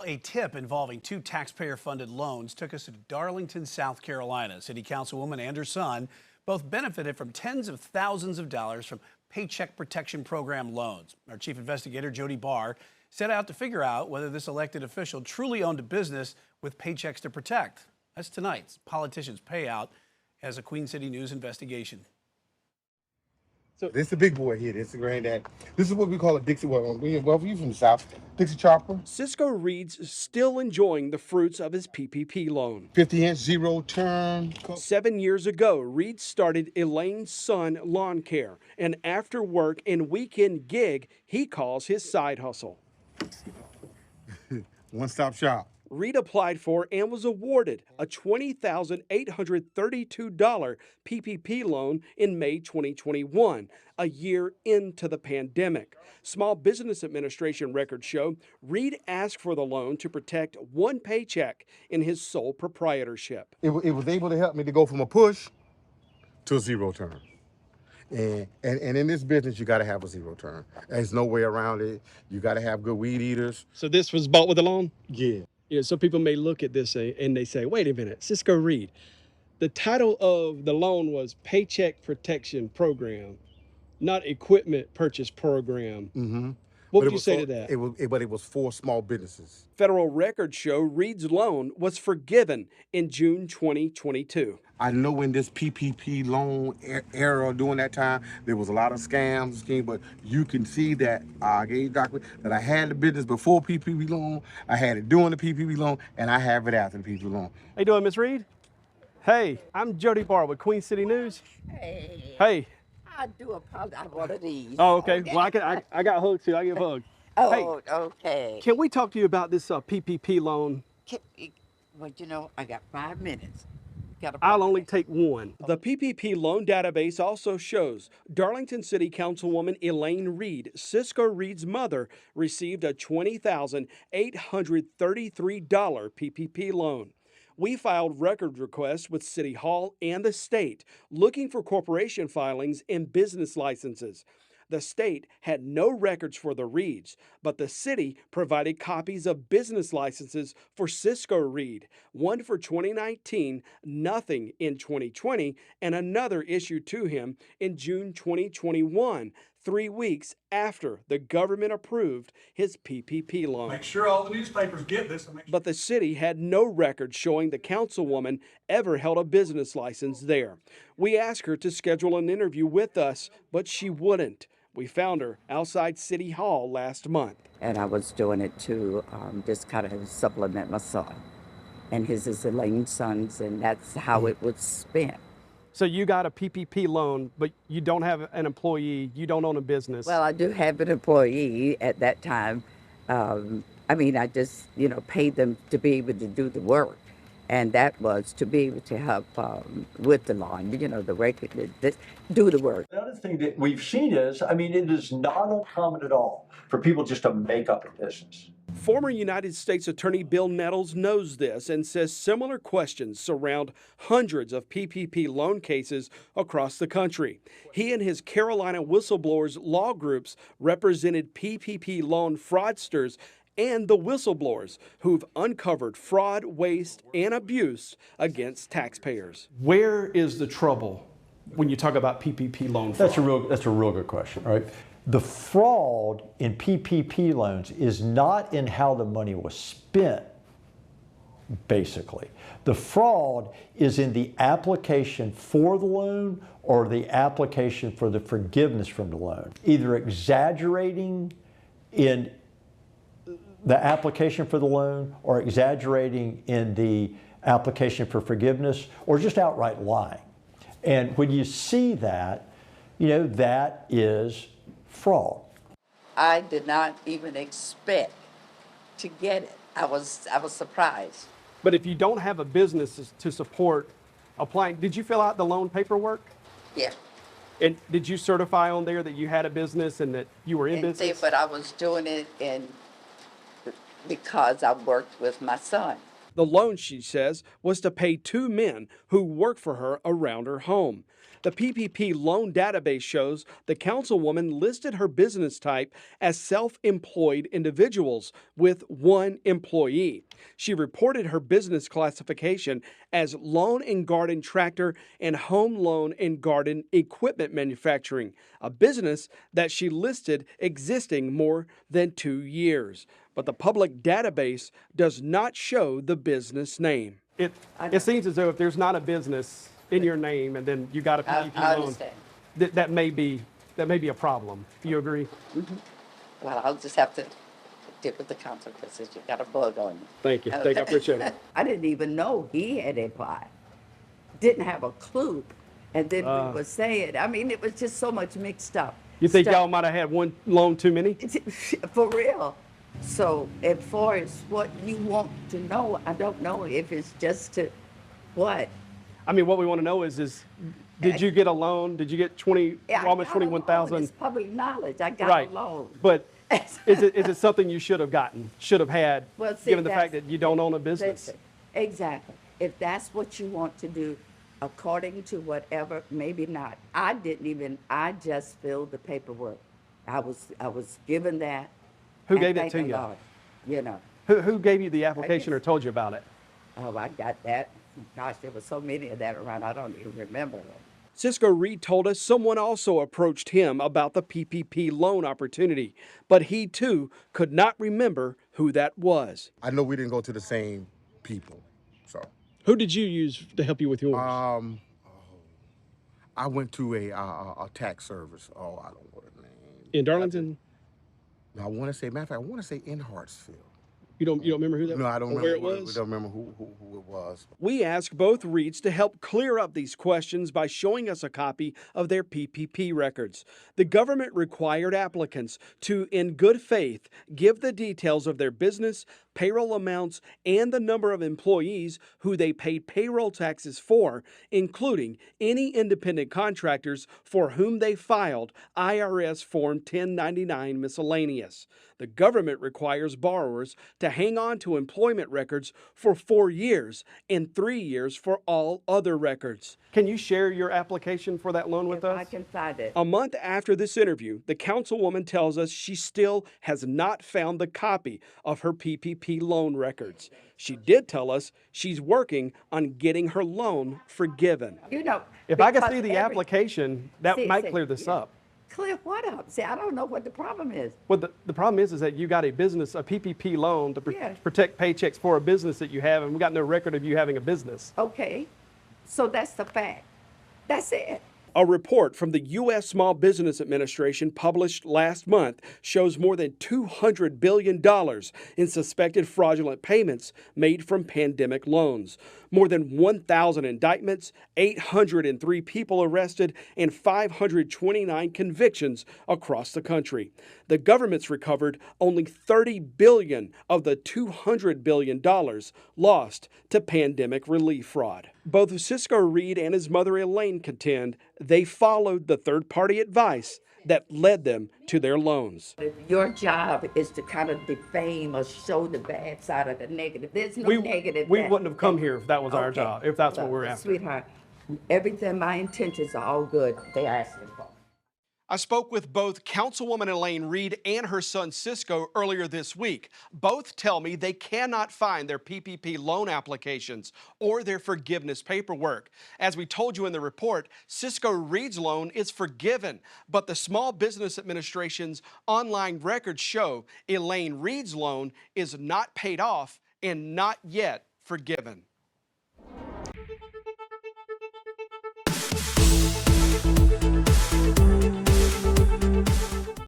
A tip involving two taxpayer-funded loans took us to Darlington, South Carolina. City Councilwoman and her son both benefited from tens of thousands of dollars from Paycheck Protection Program loans. Our chief investigator, Jody Barr, set out to figure out whether this elected official truly owned a business with paychecks to protect. That's tonight's Politicians Payout as a Queen City News investigation. So this is the big boy here. This is the granddad. This is what we call a Dixie. Well, you from the South. Dixie chopper. Cisco Reed's still enjoying the fruits of his PPP loan. 50-inch zero turn. 7 years ago, Reed started Elaine's Son Lawn Care, an after work and weekend gig he calls his side hustle. One-stop shop. Reed applied for and was awarded a $20,832 PPP loan in May 2021, a year into the pandemic. Small Business Administration records show Reed asked for the loan to protect one paycheck in his sole proprietorship. It was able to help me to go from a push to a zero turn. And in this business, you got to have a zero turn. There's no way around it. You got to have good weed eaters. So this was bought with a loan? Yeah. Yeah, so people may look at this and they say, wait a minute, Cisco Reed, the title of the loan was Paycheck Protection Program, not Equipment Purchase Program. Mm-hmm. What would you say to that? But it was for small businesses. Federal records show Reed's loan was forgiven in June 2022. I know in this PPP loan era during that time, there was a lot of scams, but you can see that I gave document that I had the business before PPP loan, I had it during the PPP loan, and I have it after the PPP loan. How you doing, Miss Reed? Hey, I'm Jody Barr with Queen City News. Hey. Hey. I do apologize. I one of these. Oh, okay. Well, I got hugs too. I give a hug. Oh, hey, okay. Can we talk to you about this PPP loan? Well, you know, I got 5 minutes. I'll only take one. The PPP loan database also shows Darlington City Councilwoman Elaine Reed, Cisco Reed's mother, received a $20,833 PPP loan. We filed record requests with City Hall and the state looking for corporation filings and business licenses. The state had no records for the Reeds, but the city provided copies of business licenses for Cisco Reed, one for 2019, nothing in 2020, and another issued to him in June 2021, 3 weeks after the government approved his PPP loan. Make sure all the newspapers get this. But the city had no record showing the councilwoman ever held a business license there. We asked her to schedule an interview with us, but she wouldn't. We found her outside City Hall last month. And I was doing it to just kind of supplement my son. And his is Elaine's son's, and that's how it was spent. So you got a PPP loan, but you don't have an employee, you don't own a business. Well, I do have an employee at that time. I just, paid them to be able to do the work. And that was to be able to help with the lawn, the record, do the work. The other thing that we've seen is, it is not uncommon at all for people just to make up a business. Former United States Attorney Bill Nettles knows this and says similar questions surround hundreds of PPP loan cases across the country. He and his Carolina Whistleblowers law groups represented PPP loan fraudsters and the whistleblowers who've uncovered fraud, waste, and abuse against taxpayers. Where is the trouble when you talk about PPP loan fraud? That's a real good question, right? The fraud in PPP loans is not in how the money was spent, basically. The fraud is in the application for the loan or the application for the forgiveness from the loan. Either exaggerating in the application for the loan or exaggerating in the application for forgiveness or just outright lying. And when you see that, that is fraud. I did not even expect to get it. I was surprised. But if you don't have a business to support applying, did you fill out the loan paperwork? Yeah. And did you certify on there that you had a business and that you were in business? But I was doing it because I worked with my son. The loan, she says, was to pay 2 men who work for her around her home. The PPP loan database shows the councilwoman listed her business type as self-employed individuals with 1 employee. She reported her business classification as lawn and garden tractor and home loan and garden equipment manufacturing, a business that she listed existing more than 2 years. But the public database does not show the business name. It seems as though if there's not a business in your name and then you got a PPP I loan, understand. that may be a problem. Do you agree? Well, I'll just have to deal with the council because you got a bug on you. Thank you. I appreciate it. I didn't even know he had applied. Didn't have a clue. And then we were saying, I mean, it was just so much mixed up. You think stuff. y'all might have had 1 loan too many? For real. So as far as what you want to know, I don't know if it's just to what. I mean, what we want to know is did you get a loan? Did you get almost 21,000? It's public knowledge. I got Right. a loan. But is it something you should have gotten, should have had, Well, see, given the fact that you don't own a business? Exactly. If that's what you want to do, according to whatever, maybe not. I just filled the paperwork. I was given that. Who and gave it thank to the you? Lord, you know. Who gave you the application or told you about it? Oh, I got that. Gosh, there was so many of that around, I don't even remember them. Cisco Reed told us someone also approached him about the PPP loan opportunity, but he too could not remember who that was. I know we didn't go to the same people, so. Who did you use to help you with yours? I went to a tax service. Oh, I don't know the name. In Darlington? I want to say, matter of fact, I want to say in Hartsfield. You don't remember who that was? No, I don't or remember where it was? I don't remember who it was. We asked both Reeds to help clear up these questions by showing us a copy of their PPP records. The government required applicants to, in good faith, give the details of their business, payroll amounts, and the number of employees who they paid payroll taxes for, including any independent contractors for whom they filed IRS Form 1099 miscellaneous. The government requires borrowers to hang on to employment records for 4 years and 3 years for all other records. Can you share your application for that loan with us? I can find it. A month after this interview, the councilwoman tells us she still has not found the copy of her PPP loan records. She did tell us she's working on getting her loan forgiven. You know, If I could because see the application, that might clear this up. Clear what up? See, I don't know what the problem is. Well, the problem is that you got a business, a PPP loan to Yeah. protect paychecks for a business that you have, and we got no record of you having a business. Okay, so that's the fact. That's it. A report from the U.S. Small Business Administration published last month shows more than $200 billion in suspected fraudulent payments made from pandemic loans. More than 1,000 indictments, 803 people arrested, and 529 convictions across the country. The government's recovered only $30 billion of the $200 billion lost to pandemic relief fraud. Both Cisco Reed and his mother Elaine contend they followed the third-party advice that led them to their loans. Your job is to kind of defame or show the bad side of the negative. There's no negative. We wouldn't have come here if that was our Okay. job, if that's what Look, we're after. Sweetheart, everything, my intentions are all good. They are asking for. I spoke with both Councilwoman Elaine Reed and her son Cisco earlier this week. Both tell me they cannot find their PPP loan applications or their forgiveness paperwork. As we told you in the report, Cisco Reed's loan is forgiven, but the Small Business Administration's online records show Elaine Reed's loan is not paid off and not yet forgiven.